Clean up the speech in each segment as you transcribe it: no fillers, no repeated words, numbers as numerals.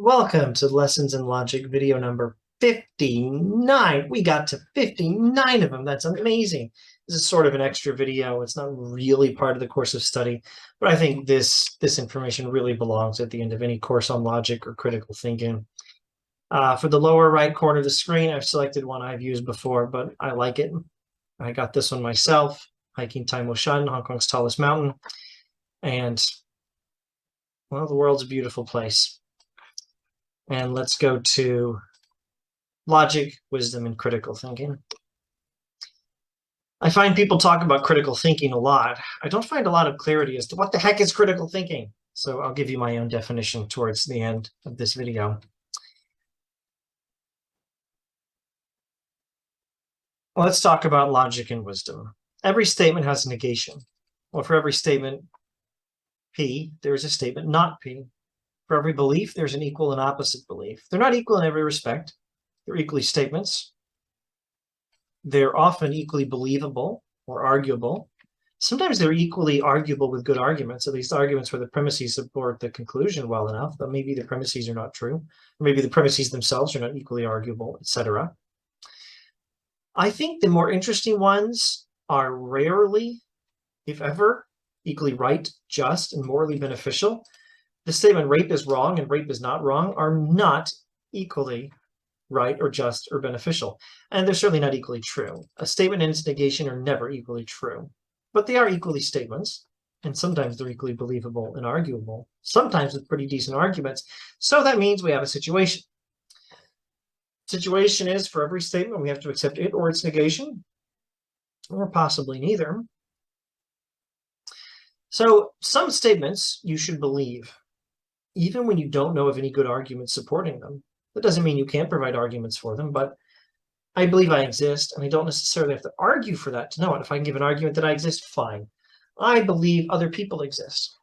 Welcome to Lessons in Logic video number 59. We got to 59 of them. That's amazing. This is sort of an extra video. It's not really part of the course of study, but I think this information really belongs at the end of any course on logic or critical thinking. For the lower right corner of the screen, I've selected one I've used before, but I like it. I got this one myself, hiking Tai Mo Shan, Hong Kong's tallest mountain. And, well, the world's a beautiful place. And let's go to logic, wisdom, and critical thinking. I find people talk about critical thinking a lot. I don't find a lot of clarity as to what the heck is critical thinking. So I'll give you my own definition towards the end of this video. Well, let's talk about logic and wisdom. Every statement has a negation. Well, for every statement P, there is a statement not P. For every belief, there's an equal and opposite belief. They're not equal in every respect. They're equally statements. They're often equally believable or arguable. Sometimes they're equally arguable with good arguments, at least arguments where the premises support the conclusion well enough, but maybe the premises are not true, or maybe the premises themselves are not equally arguable, etc. I think the more interesting ones are rarely, if ever, equally right, just, and morally beneficial. The statement rape is wrong and rape is not wrong are not equally right or just or beneficial. And they're certainly not equally true. A statement and its negation are never equally true. But they are equally statements. And sometimes they're equally believable and arguable. Sometimes with pretty decent arguments. So that means we have a situation. Situation is for every statement we have to accept it or its negation. Or possibly neither. So some statements you should believe, even when you don't know of any good arguments supporting them. That doesn't mean you can't provide arguments for them, but I believe I exist, and I don't necessarily have to argue for that to know it. If I can give an argument that I exist, fine. I believe other people exist.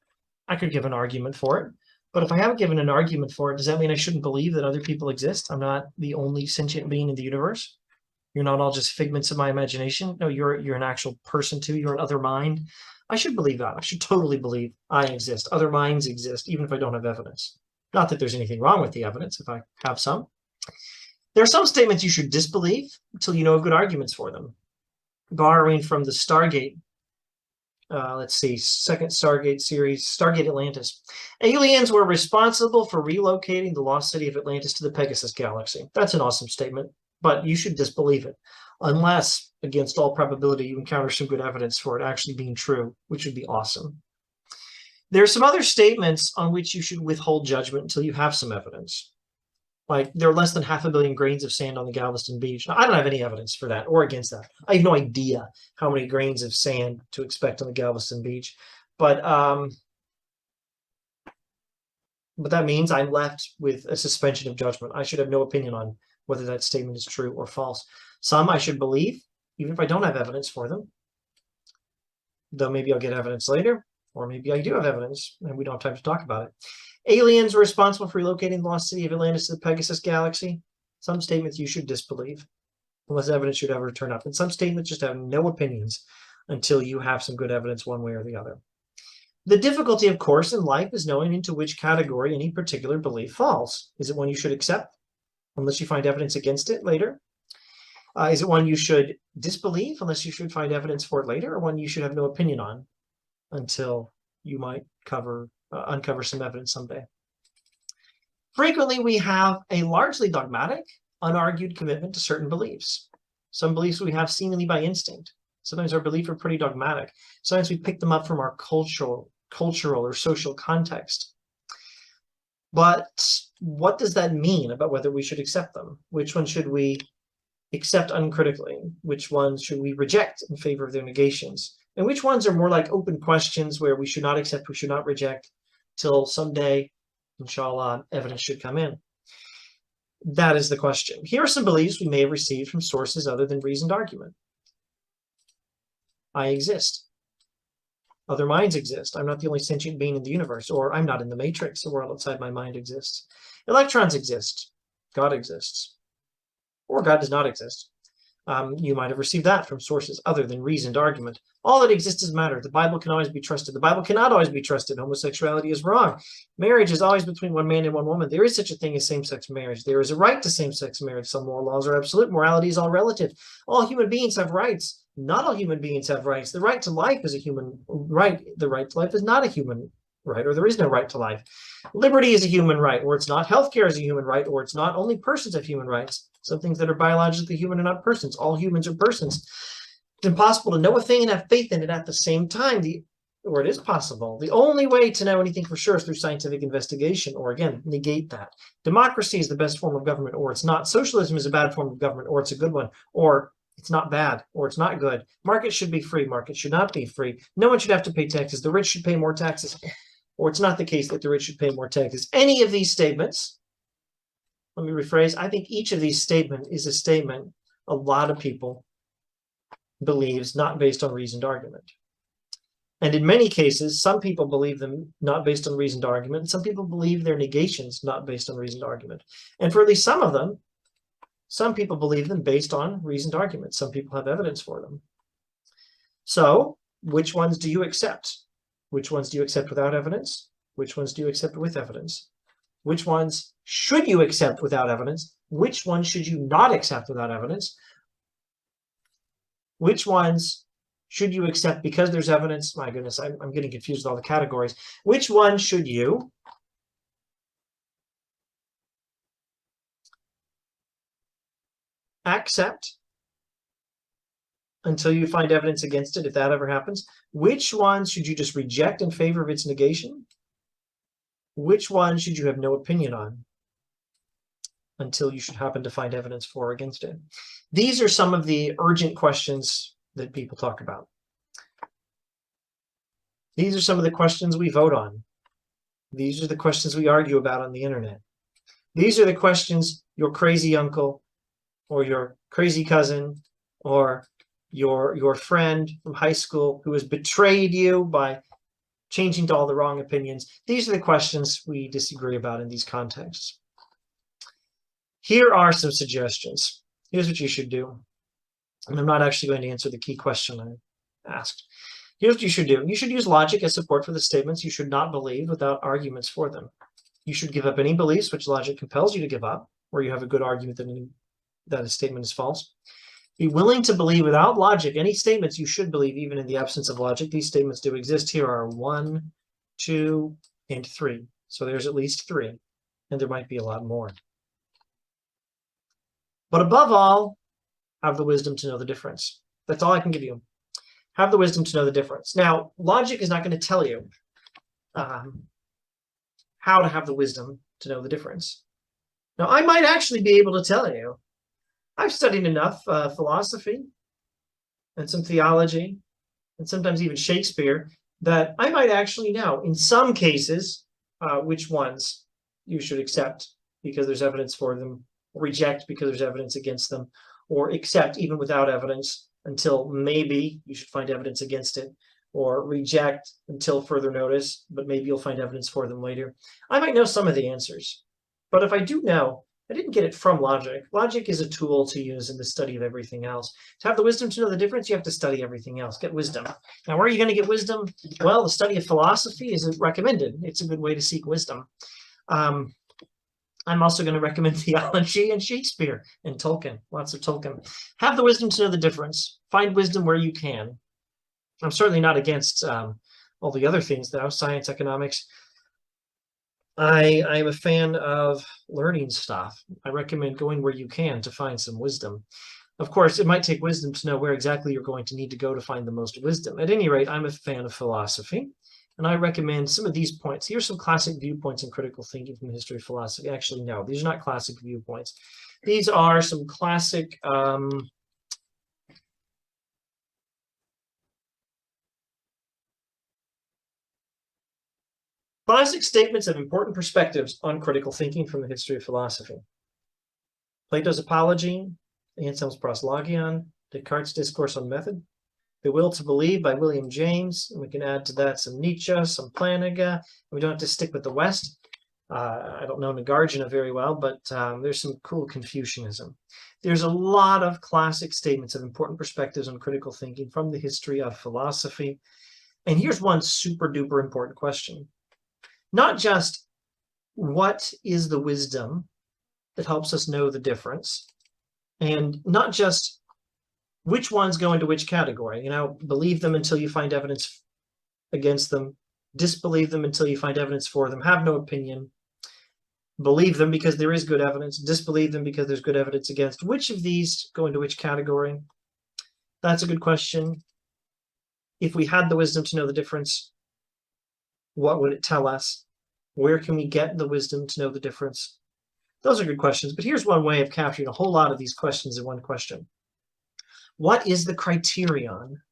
I could give an argument for it, but if I haven't given an argument for it, does that mean I shouldn't believe that other people exist? I'm not the only sentient being in the universe. You're not all just figments of my imagination. No, you're an actual person too. You're an other mind. I should believe that. I should totally believe I exist. Other minds exist, even if I don't have evidence. Not that there's anything wrong with the evidence if I have some. There are some statements you should disbelieve until you know of good arguments for them. Borrowing from the Stargate, second Stargate series, Stargate Atlantis. Aliens were responsible for relocating the lost city of Atlantis to the Pegasus galaxy. That's an awesome statement, but you should disbelieve it. Unless, against all probability, you encounter some good evidence for it actually being true, which would be awesome. There are some other statements on which you should withhold judgment until you have some evidence. Like, there are less than 500 million grains of sand on the Galveston beach. Now, I don't have any evidence for that or against that. I have no idea how many grains of sand to expect on the Galveston beach. But that means I'm left with a suspension of judgment. I should have no opinion on whether that statement is true or false. Some I should believe, even if I don't have evidence for them. Though maybe I'll get evidence later, or maybe I do have evidence, and we don't have time to talk about it. Aliens were responsible for relocating the lost city of Atlantis to the Pegasus galaxy. Some statements you should disbelieve, unless evidence should ever turn up. And some statements just have no opinions until you have some good evidence one way or the other. The difficulty, of course, in life is knowing into which category any particular belief falls. Is it one you should accept, unless you find evidence against it later? Is it one you should disbelieve unless you should find evidence for it later, or one you should have no opinion on until you might uncover some evidence someday? Frequently, we have a largely dogmatic, unargued commitment to certain beliefs. Some beliefs we have seemingly by instinct. Sometimes our beliefs are pretty dogmatic. Sometimes we pick them up from our cultural or social context. But what does that mean about whether we should accept them? Which one should we accept uncritically? Which ones should we reject in favor of their negations? And which ones are more like open questions where we should not accept, we should not reject, till someday, inshallah, evidence should come in? That is the question. Here are some beliefs we may have received from sources other than reasoned argument. I exist. Other minds exist. I'm not the only sentient being in the universe, or I'm not in the matrix. The world outside my mind exists. Electrons exist. God exists. Or God does not exist. You might have received that from sources other than reasoned argument. All that exists is matter. The Bible can always be trusted. The Bible cannot always be trusted. Homosexuality is wrong. Marriage is always between one man and one woman. There is such a thing as same-sex marriage. There is a right to same-sex marriage. Some moral laws are absolute. Morality is all relative. All human beings have rights. Not all human beings have rights. The right to life is a human right. The right to life is not a human right, or there is no right to life. Liberty is a human right, or it's not. Healthcare is a human right, or it's not. Only persons have human rights. Some things that are biologically human are not persons. All humans are persons. It's impossible to know a thing and have faith in it at the same time. Or it is possible. The only way to know anything for sure is through scientific investigation, or again, negate that. Democracy is the best form of government, or it's not. Socialism is a bad form of government, or it's a good one, or it's not bad, or it's not good. Markets should be free. Markets should not be free. No one should have to pay taxes. The rich should pay more taxes, or it's not the case that the rich should pay more taxes. Any of these statements, let me rephrase, I think each of these statements is a statement a lot of people believes not based on reasoned argument. And in many cases, some people believe them not based on reasoned argument, and some people believe their negations not based on reasoned argument. And for at least some of them, some people believe them based on reasoned argument. Some people have evidence for them. So, which ones do you accept? Which ones do you accept without evidence? Which ones do you accept with evidence? Which ones should you accept without evidence? Which ones should you not accept without evidence? Which ones should you accept because there's evidence? My goodness, I'm getting confused with all the categories. Which one should you accept until you find evidence against it, if that ever happens? Which one should you just reject in favor of its negation? Which one should you have no opinion on until you should happen to find evidence for or against it? These are some of the urgent questions that people talk about. These are some of the questions we vote on. These are the questions we argue about on the internet. These are the questions your crazy uncle or your crazy cousin or your friend from high school who has betrayed you by changing to all the wrong opinions. These are the questions we disagree about in these contexts. Here are some suggestions. Here's what you should do. And I'm not actually going to answer the key question I asked. Here's what you should do. You should use logic as support for the statements you should not believe without arguments for them. You should give up any beliefs which logic compels you to give up, or you have a good argument that a statement is false. Be willing to believe without logic any statements you should believe, even in the absence of logic. These statements do exist. Here are 1, 2, and 3. So there's at least 3, and there might be a lot more. But above all, have the wisdom to know the difference. That's all I can give you. Have the wisdom to know the difference. Now, logic is not going to tell you how to have the wisdom to know the difference. Now, I might actually be able to tell you. I've studied enough philosophy and some theology and sometimes even Shakespeare that I might actually know in some cases which ones you should accept because there's evidence for them, or reject because there's evidence against them, or accept even without evidence until maybe you should find evidence against it, or reject until further notice, but maybe you'll find evidence for them later. I might know some of the answers, but if I do know, I didn't get it from logic. Logic is a tool to use in the study of everything else. To have the wisdom to know the difference, you have to study everything else. Get wisdom. Now, where are you going to get wisdom? Well, the study of philosophy is recommended. It's a good way to seek wisdom. I'm also going to recommend theology and Shakespeare and Tolkien. Lots of Tolkien. Have the wisdom to know the difference. Find wisdom where you can. I'm certainly not against all the other things, though, science, economics. I'm a fan of learning stuff. I recommend going where you can to find some wisdom. Of course, it might take wisdom to know where exactly you're going to need to go to find the most wisdom. At any rate, I'm a fan of philosophy, and I recommend some of these points. Here's some classic viewpoints in critical thinking from the history of philosophy. Actually, no, these are not classic viewpoints. These are some classic classic statements of important perspectives on critical thinking from the history of philosophy. Plato's Apology, Anselm's Proslogion, Descartes' Discourse on Method, The Will to Believe by William James, and we can add to that some Nietzsche, some Plantinga. We don't have to stick with the West. I don't know Nagarjuna very well, but there's some cool Confucianism. There's a lot of classic statements of important perspectives on critical thinking from the history of philosophy. And here's one super duper important question. Not just what is the wisdom that helps us know the difference, and not just which ones go into which category. Believe them until you find evidence against them, disbelieve them until you find evidence for them, have no opinion, believe them because there is good evidence, disbelieve them because there's good evidence against. Which of these go into which category? That's a good question. If we had the wisdom to know the difference, what would it tell us? Where can we get the wisdom to know the difference? Those are good questions, but here's one way of capturing a whole lot of these questions in one question. What is the criterion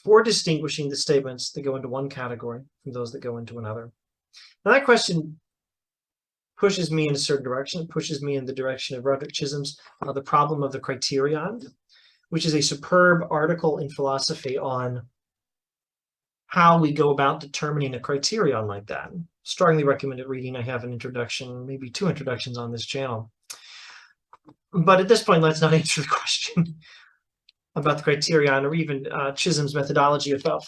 for distinguishing the statements that go into one category from those that go into another? Now, that question pushes me in a certain direction. It pushes me in the direction of Roderick Chisholm's The Problem of the Criterion, which is a superb article in philosophy on how we go about determining a criterion like that. Strongly recommended reading. I have an introduction, maybe 2 introductions on this channel. But at this point, let's not answer the question about the criterion, or even Chisholm's methodology about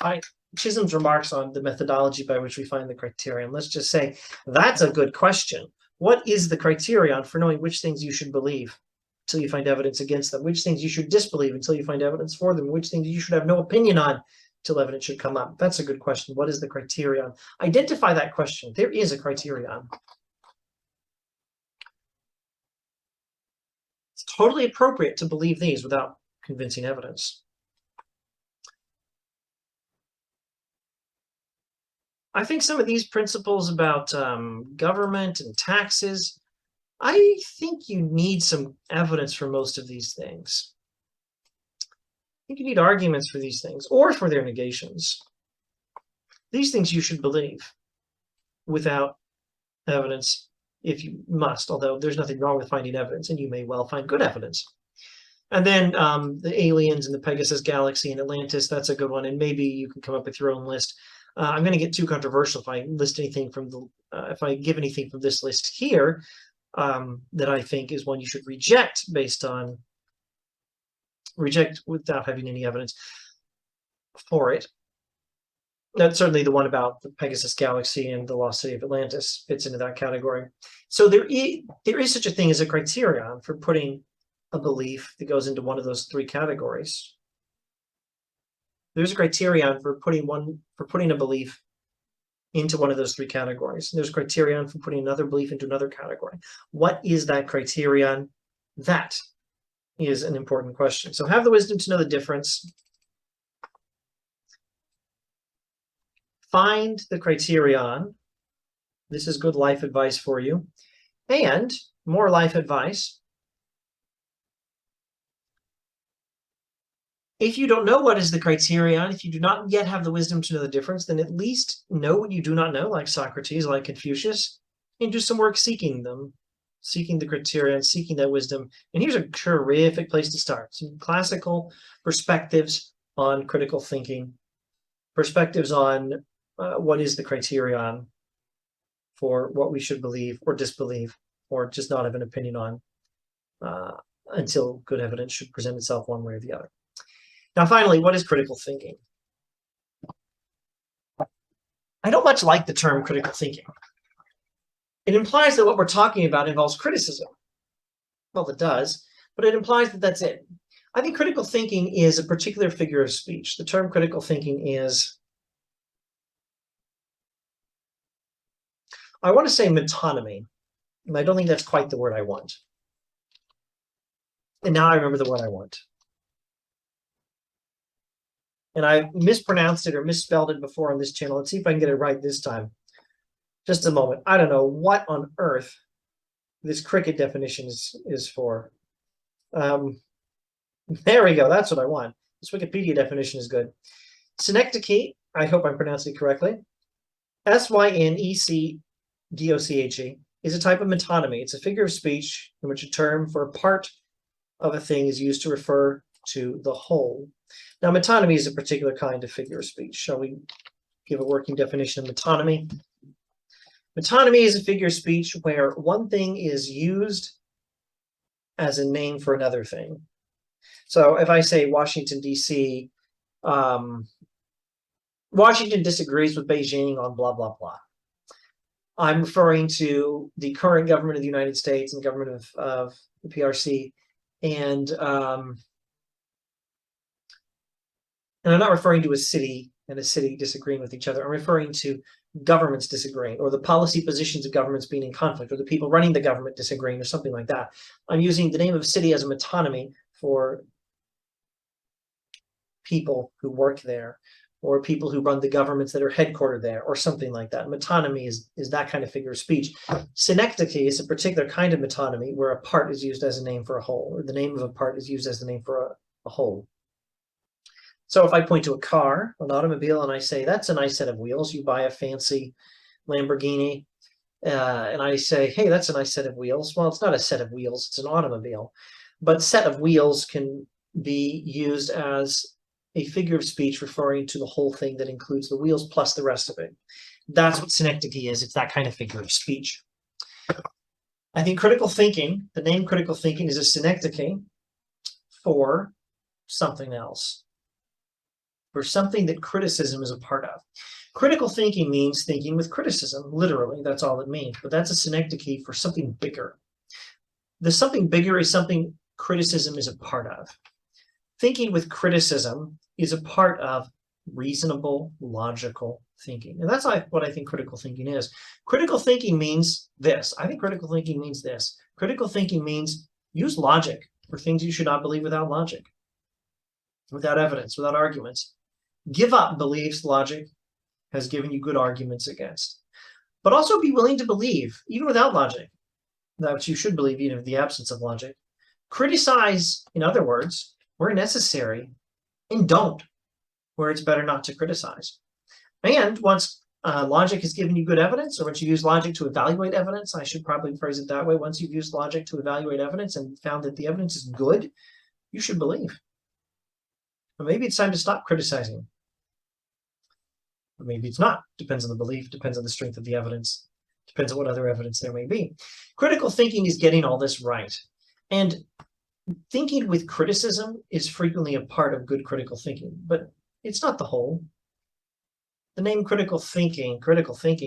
Chisholm's remarks on the methodology by which we find the criterion. Let's just say that's a good question. What is the criterion for knowing which things you should believe until you find evidence against them, which things you should disbelieve until you find evidence for them, which things you should have no opinion on until evidence should come up? That's a good question. What is the criterion? Identify that question. There is a criterion. It's totally appropriate to believe these without convincing evidence. I think some of these principles about government and taxes, I think you need some evidence for most of these things. I think you need arguments for these things or for their negations. These things you should believe without evidence if you must, although there's nothing wrong with finding evidence, and you may well find good evidence. And then the aliens and the Pegasus Galaxy and Atlantis, that's a good one. And maybe you can come up with your own list. I'm going to get too controversial if I list anything from if I give anything from this list here that I think is one you should reject without having any evidence for it. That's certainly the one about the Pegasus Galaxy and the lost city of Atlantis fits into that category. So there is such a thing as a criterion for putting a belief that goes into one of those 3 categories. There's a criterion for putting a belief into one of those 3 categories. There's a criterion for putting another belief into another category. What is that criterion? That is an important question. So have the wisdom to know the difference. Find the criterion. This is good life advice for you. And more life advice. If you don't know what is the criterion, if you do not yet have the wisdom to know the difference, then at least know what you do not know, like Socrates, like Confucius, and do some work seeking them, seeking the criterion, seeking that wisdom. And here's a terrific place to start. Some classical perspectives on critical thinking, perspectives on what is the criterion for what we should believe or disbelieve, or just not have an opinion on until good evidence should present itself one way or the other. Now, finally, what is critical thinking? I don't much like the term critical thinking. It implies that what we're talking about involves criticism. Well, it does, but it implies that that's it. I think critical thinking is a particular figure of speech. The term critical thinking is, I want to say metonymy, and I don't think that's quite the word I want. And now I remember the word I want. And I mispronounced it or misspelled it before on this channel. Let's see if I can get it right this time. Just a moment. I don't know what on earth this cricket definition is for. There we go. That's what I want. This Wikipedia definition is good. Synecdoche, I hope I'm pronouncing it correctly. Synecdoche is a type of metonymy. It's a figure of speech in which a term for a part of a thing is used to refer to the whole. Now, metonymy is a particular kind of figure of speech. Shall we give a working definition of metonymy? Metonymy is a figure of speech where one thing is used as a name for another thing. So if I say Washington, D.C., Washington disagrees with Beijing on blah, blah, blah. I'm referring to the current government of the United States and the government of the PRC. And I'm not referring to a city and a city disagreeing with each other. I'm referring to governments disagreeing, or the policy positions of governments being in conflict, or the people running the government disagreeing, or something like that. I'm using the name of a city as a metonymy for people who work there, or people who run the governments that are headquartered there, or something like that. Metonymy is that kind of figure of speech. Synecdoche is a particular kind of metonymy where a part is used as a name for a whole, or the name of a part is used as the name for a whole. So if I point to a car, an automobile, and I say, that's a nice set of wheels, you buy a fancy Lamborghini, and I say, hey, that's a nice set of wheels. Well, it's not a set of wheels, it's an automobile. But set of wheels can be used as a figure of speech referring to the whole thing that includes the wheels plus the rest of it. That's what synecdoche is. It's that kind of figure of speech. I think critical thinking, the name critical thinking, is a synecdoche for something else, for something that criticism is a part of. Critical thinking means thinking with criticism, literally, that's all it means, but that's a synecdoche for something bigger. The something bigger is something criticism is a part of. Thinking with criticism is a part of reasonable, logical thinking. And that's what I think critical thinking is. Critical thinking means this. I think critical thinking means this. Critical thinking means use logic for things you should not believe without logic, without evidence, without arguments. Give up beliefs logic has given you good arguments against. But also be willing to believe, even without logic, that you should believe even in the absence of logic. Criticize, in other words, where necessary, and don't where it's better not to criticize. And once logic has given you good evidence, or once you use logic to evaluate evidence, I should probably phrase it that way. Once you've used logic to evaluate evidence and found that the evidence is good, you should believe. Or maybe it's time to stop criticizing. Or maybe it's not. Depends on the belief, depends on the strength of the evidence, depends on what other evidence there may be. Critical thinking is getting all this right. And thinking with criticism is frequently a part of good critical thinking, but it's not the whole. The name critical thinking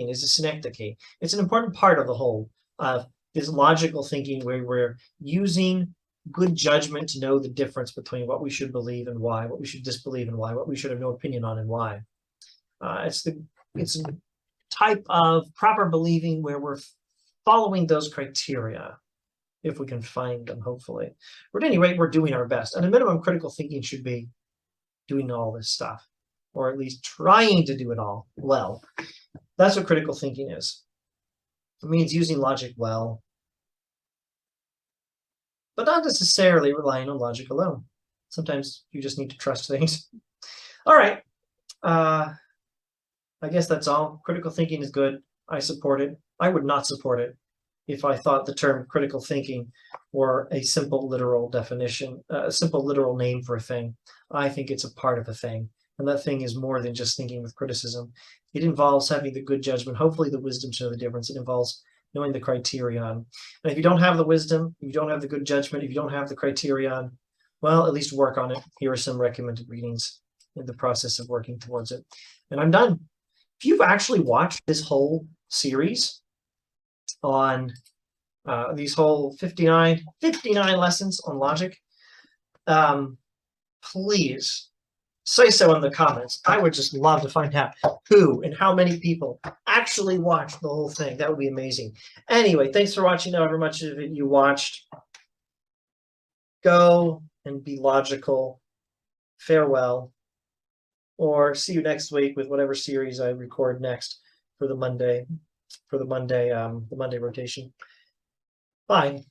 is a synecdoche. It's an important part of the whole of this logical thinking where we're using good judgment to know the difference between what we should believe and why, what we should disbelieve and why, what we should have no opinion on and why. It's a type of proper believing where we're following those criteria, if we can find them, hopefully. But at any rate, we're doing our best. And a minimum, critical thinking should be doing all this stuff, or at least trying to do it all well. That's what critical thinking is. It means using logic well, but not necessarily relying on logic alone. Sometimes you just need to trust things. All right. I guess that's all. Critical thinking is good. I support it. I would not support it if I thought the term critical thinking were a simple literal definition, a simple literal name for a thing. I think it's a part of a thing. And that thing is more than just thinking with criticism. It involves having the good judgment, hopefully the wisdom to know the difference. It involves knowing the criterion. And if you don't have the wisdom, if you don't have the good judgment, if you don't have the criterion, well, at least work on it. Here are some recommended readings in the process of working towards it. And I'm done. If you've actually watched this whole series on these whole 59 lessons on logic, please say so in the comments. I would just love to find out who and how many people actually watched the whole thing. That would be amazing. Anyway, thanks for watching however much of it you watched. Go and be logical. Farewell. Or see you next week with whatever series I record next for the Monday rotation. Bye.